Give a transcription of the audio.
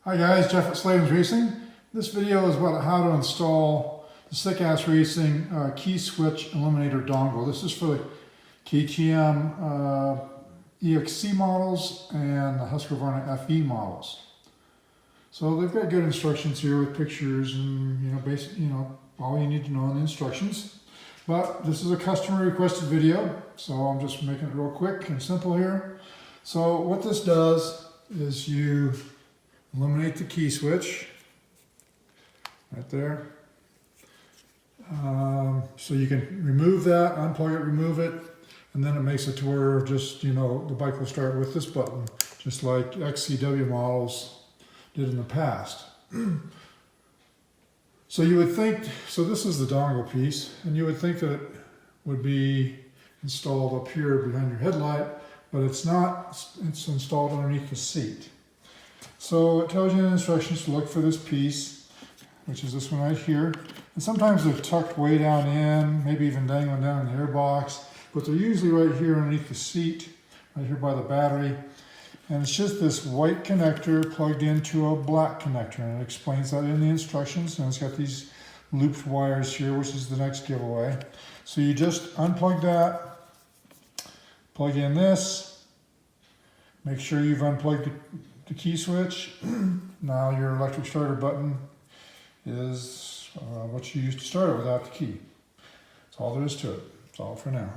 Hi guys, Jeff at Slavens Racing. This video is about how to install the Sicass Racing key switch eliminator dongle. This is for the KTM EXC models and the Husqvarna FE models. So they've got good instructions here with pictures and all you need to know in the instructions. But this is a customer requested video, so I'm just making it real quick and simple here. So what this does is you eliminate the key switch right there. So you can remove that, unplug it, remove it, and then it makes it to where just, the bike will start with this button, just like XCW models did in the past. So you would think, so this is the dongle piece, and you would think that it would be installed up here behind your headlight, but it's not. It's installed underneath the seat. So it tells you in the instructions to look for this piece, which is this one right here. And sometimes they're tucked way down in, maybe even dangling down in the airbox, but they're usually right here underneath the seat, right here by the battery. And it's just this white connector plugged into a black connector, and it explains that in the instructions. And it's got these looped wires here, which is the next giveaway. So you just unplug that, plug in this, make sure you've unplugged the key switch. Now your electric starter button is what you used to start it without the key. That's all there is to it. That's all for now.